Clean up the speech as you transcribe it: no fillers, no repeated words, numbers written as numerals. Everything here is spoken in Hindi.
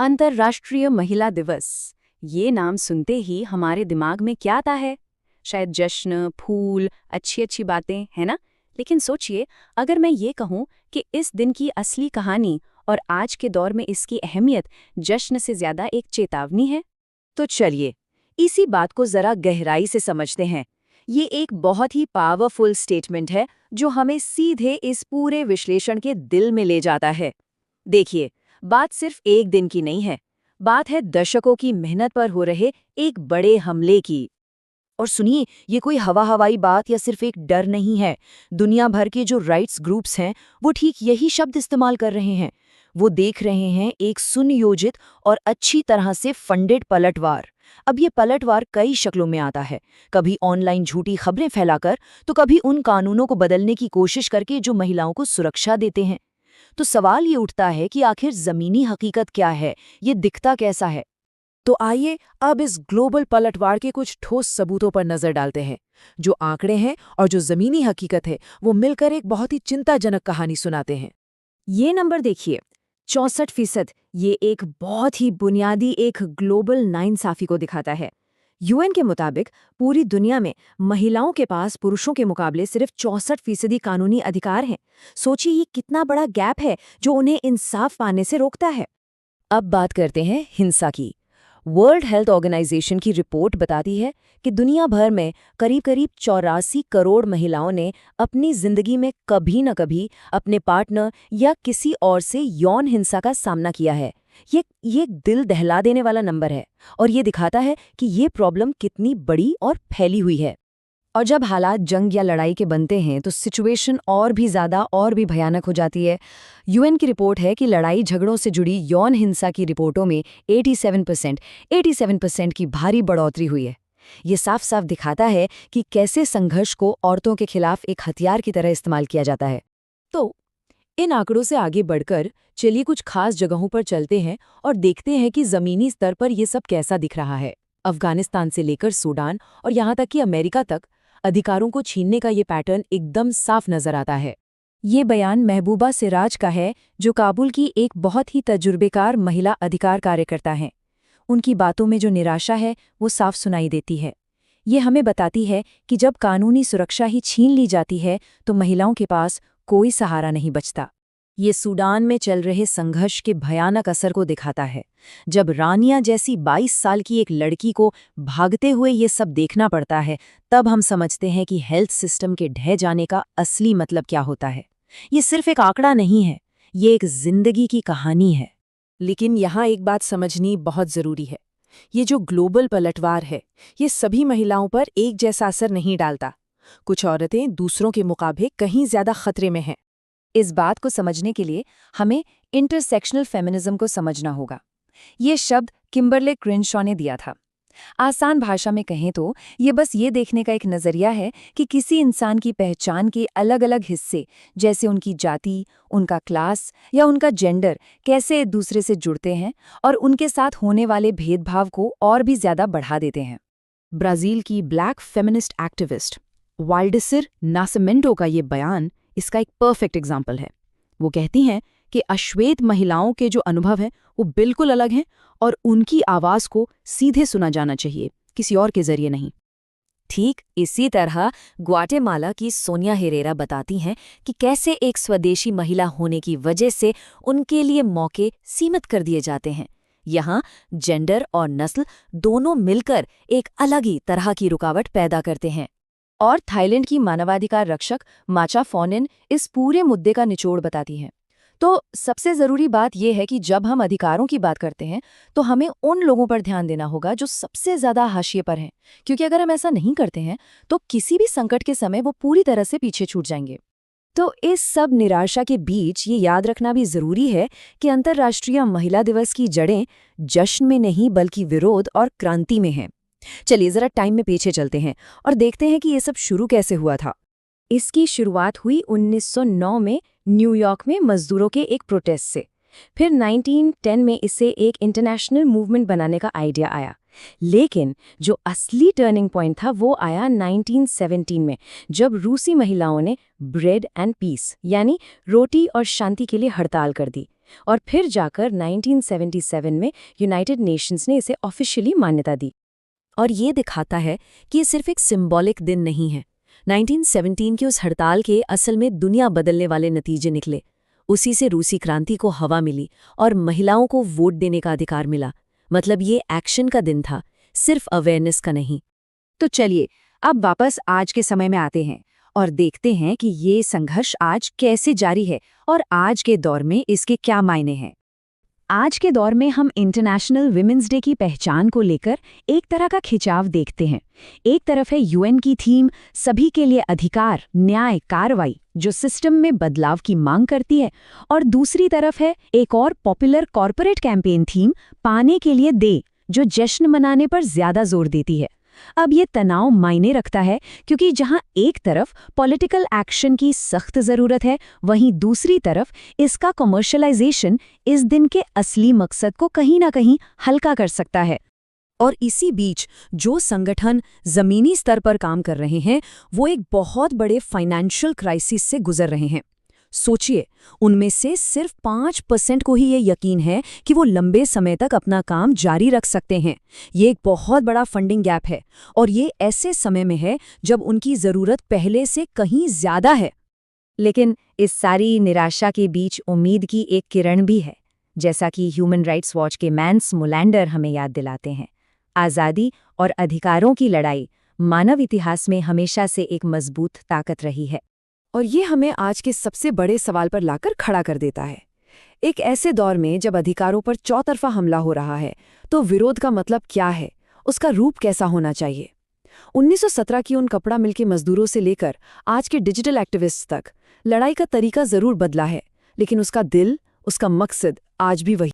अंतर्राष्ट्रीय महिला दिवस। ये नाम सुनते ही हमारे दिमाग में क्या आता है? शायद जश्न, फूल, अच्छी अच्छी बातें, है ना? लेकिन सोचिए, अगर मैं ये कहूँ कि इस दिन की असली कहानी और आज के दौर में इसकी अहमियत जश्न से ज्यादा एक चेतावनी है। तो चलिए इसी बात को जरा गहराई से समझते हैं। ये एक बहुत ही पावरफुल स्टेटमेंट है जो हमें सीधे इस पूरे विश्लेषण के दिल में ले जाता है। देखिए, बात सिर्फ एक दिन की नहीं है, बात है दशकों की मेहनत पर हो रहे एक बड़े हमले की। और सुनिए, ये कोई हवाई बात या सिर्फ एक डर नहीं है। दुनिया भर के जो राइट्स ग्रुप्स हैं वो ठीक यही शब्द इस्तेमाल कर रहे हैं। वो देख रहे हैं एक सुनियोजित और अच्छी तरह से फंडेड पलटवार। अब ये पलटवार कई शक्लों में आता है, कभी ऑनलाइन झूठी खबरें फैलाकर, तो कभी उन कानूनों को बदलने की कोशिश करके जो महिलाओं को सुरक्षा देते हैं। तो सवाल ये उठता है कि आखिर जमीनी हकीकत क्या है, ये दिखता कैसा है। तो आइए अब इस ग्लोबल पलटवार के कुछ ठोस सबूतों पर नजर डालते हैं। जो आंकड़े हैं और जो जमीनी हकीकत है वो मिलकर एक बहुत ही चिंताजनक कहानी सुनाते हैं। ये नंबर देखिए, 64%। ये एक बहुत ही बुनियादी एक ग्लोबल नाइंसाफी को दिखाता है। यूएन के मुताबिक पूरी दुनिया में महिलाओं के पास पुरुषों के मुकाबले सिर्फ 64% कानूनी अधिकार हैं। सोचिए, ये कितना बड़ा गैप है जो उन्हें इंसाफ पाने से रोकता है। अब बात करते हैं हिंसा की। वर्ल्ड हेल्थ ऑर्गेनाइजेशन की रिपोर्ट बताती है कि दुनिया भर में करीब 84 करोड़ महिलाओं ने अपनी जिंदगी में कभी न कभी अपने पार्टनर या किसी और से यौन हिंसा का सामना किया है। ये दिल दहला देने वाला नंबर है और ये दिखाता है कि ये प्रॉब्लम कितनी बड़ी और फैली हुई है। और जब हालात जंग या लड़ाई के बनते हैं तो सिचुएशन और भी ज़्यादा और भी भयानक हो जाती है। यूएन की रिपोर्ट है कि लड़ाई झगड़ों से जुड़ी यौन हिंसा की रिपोर्टों में 87% की भारी बढ़ोतरी हुई है। ये साफ साफ दिखाता है कि कैसे संघर्ष को औरतों के खिलाफ एक हथियार की तरह इस्तेमाल किया जाता है। तो इन आंकड़ों से आगे बढ़कर चलिए कुछ खास जगहों पर चलते हैं और देखते हैं कि जमीनी स्तर पर ये सब कैसा दिख रहा है। अफगानिस्तान से लेकर सूडान और यहाँ तक कि अमेरिका तक अधिकारों को छीनने का ये पैटर्न एकदम साफ नजर आता है। ये बयान महबूबा सिराज का है, जो काबुल की एक बहुत ही तजुर्बेकार महिला अधिकार कार्यकर्ता हैं। उनकी बातों में जो निराशा है वो साफ सुनाई देती है। ये हमें बताती है कि जब कानूनी सुरक्षा ही छीन ली जाती है तो महिलाओं के पास कोई सहारा नहीं बचता। ये सूडान में चल रहे संघर्ष के भयानक असर को दिखाता है। जब रानिया जैसी 22 साल की एक लड़की को भागते हुए ये सब देखना पड़ता है, तब हम समझते हैं कि हेल्थ सिस्टम के ढह जाने का असली मतलब क्या होता है। ये सिर्फ एक आंकड़ा नहीं है, ये एक जिंदगी की कहानी है। लेकिन यहाँ एक बात समझनी बहुत जरूरी है। ये जो ग्लोबल पलटवार है, ये सभी महिलाओं पर एक जैसा असर नहीं डालता। कुछ औरतें दूसरों के मुकाबले कहीं ज्यादा खतरे में हैं। इस बात को समझने के लिए हमें इंटरसेक्शनल फेमिनिज्म को समझना होगा। ये शब्द किम्बरले क्रेनशॉ ने दिया था। आसान भाषा में कहें तो ये बस ये देखने का एक नज़रिया है कि किसी इंसान की पहचान के अलग अलग हिस्से, जैसे उनकी जाति, उनका क्लास या उनका जेंडर, कैसे एक दूसरे से जुड़ते हैं और उनके साथ होने वाले भेदभाव को और भी ज़्यादा बढ़ा देते हैं। ब्राज़ील की ब्लैक फेमिनिस्ट एक्टिविस्ट वाल्डिसिर नासिमेंटो का ये बयान इसका एक परफेक्ट एग्जाम्पल है। वो कहती हैं कि अश्वेत महिलाओं के जो अनुभव हैं वो बिल्कुल अलग हैं और उनकी आवाज़ को सीधे सुना जाना चाहिए, किसी और के जरिए नहीं। ठीक इसी तरह ग्वाटेमाला की सोनिया हेरेरा बताती हैं कि कैसे एक स्वदेशी महिला होने की वजह से उनके लिए मौके सीमित कर दिए जाते हैं। यहाँ जेंडर और नस्ल दोनों मिलकर एक अलग ही तरह की रुकावट पैदा करते हैं। और थाईलैंड की मानवाधिकार रक्षक माचा फोनिन इस पूरे मुद्दे का निचोड़ बताती हैं। तो सबसे ज़रूरी बात यह है कि जब हम अधिकारों की बात करते हैं तो हमें उन लोगों पर ध्यान देना होगा जो सबसे ज़्यादा हाशिए पर हैं, क्योंकि अगर हम ऐसा नहीं करते हैं तो किसी भी संकट के समय वो पूरी तरह से पीछे छूट जाएंगे। तो इस सब निराशा के बीच ये याद रखना भी ज़रूरी है कि अंतर्राष्ट्रीय महिला दिवस की जड़ें जश्न में नहीं बल्कि विरोध और क्रांति में हैं। चलिए ज़रा टाइम में पीछे चलते हैं और देखते हैं कि ये सब शुरू कैसे हुआ था। इसकी शुरुआत हुई 1909 में न्यूयॉर्क में मजदूरों के एक प्रोटेस्ट से। फिर 1910 में इसे एक इंटरनेशनल मूवमेंट बनाने का आइडिया आया, लेकिन जो असली टर्निंग पॉइंट था वो आया 1917 में, जब रूसी महिलाओं ने ब्रेड एंड पीस यानी रोटी और शांति के लिए हड़ताल कर दी। और फिर जाकर 1977 में यूनाइटेड नेशंस ने इसे ऑफिशियली मान्यता दी। और ये दिखाता है कि ये सिर्फ एक सिंबॉलिक दिन नहीं है। 1917 की उस हड़ताल के असल में दुनिया बदलने वाले नतीजे निकले। उसी से रूसी क्रांति को हवा मिली और महिलाओं को वोट देने का अधिकार मिला। मतलब ये एक्शन का दिन था, सिर्फ अवेयरनेस का नहीं। तो चलिए अब वापस आज के समय में आते हैं और देखते हैं कि ये संघर्ष आज कैसे जारी है और आज के दौर में इसके क्या मायने हैं। आज के दौर में हम इंटरनेशनल विमेंस डे की पहचान को लेकर एक तरह का खिंचाव देखते हैं। एक तरफ है यूएन की थीम सभी के लिए अधिकार, न्याय, कार्रवाई, जो सिस्टम में बदलाव की मांग करती है, और दूसरी तरफ है एक और पॉपुलर कॉरपोरेट कैंपेन थीम पाने के लिए दे, जो जश्न मनाने पर ज्यादा जोर देती है। अब ये तनाव मायने रखता है क्योंकि जहां एक तरफ पॉलिटिकल एक्शन की सख्त जरूरत है, वहीं दूसरी तरफ इसका कमर्शियलाइजेशन इस दिन के असली मकसद को कहीं ना कहीं हल्का कर सकता है। और इसी बीच जो संगठन जमीनी स्तर पर काम कर रहे हैं वो एक बहुत बड़े फाइनेंशियल क्राइसिस से गुजर रहे हैं। सोचिए, उनमें से सिर्फ 5% को ही ये यकीन है कि वो लंबे समय तक अपना काम जारी रख सकते हैं। ये एक बहुत बड़ा फंडिंग गैप है और ये ऐसे समय में है जब उनकी ज़रूरत पहले से कहीं ज़्यादा है। लेकिन इस सारी निराशा के बीच उम्मीद की एक किरण भी है, जैसा कि ह्यूमन राइट्स वॉच के मैंस मुलैंडर हमें याद दिलाते हैं। आज़ादी और अधिकारों की लड़ाई मानव इतिहास में हमेशा से एक मजबूत ताकत रही है। और ये हमें आज के सबसे बड़े सवाल पर लाकर खड़ा कर देता है। एक ऐसे दौर में जब अधिकारों पर चौतरफा हमला हो रहा है, तो विरोध का मतलब क्या है, उसका रूप कैसा होना चाहिए? 1917 की उन कपड़ा मिल के मजदूरों से लेकर आज के डिजिटल एक्टिविस्ट तक लड़ाई का तरीका जरूर बदला है, लेकिन उसका दिल, उसका मकसद आज भी वही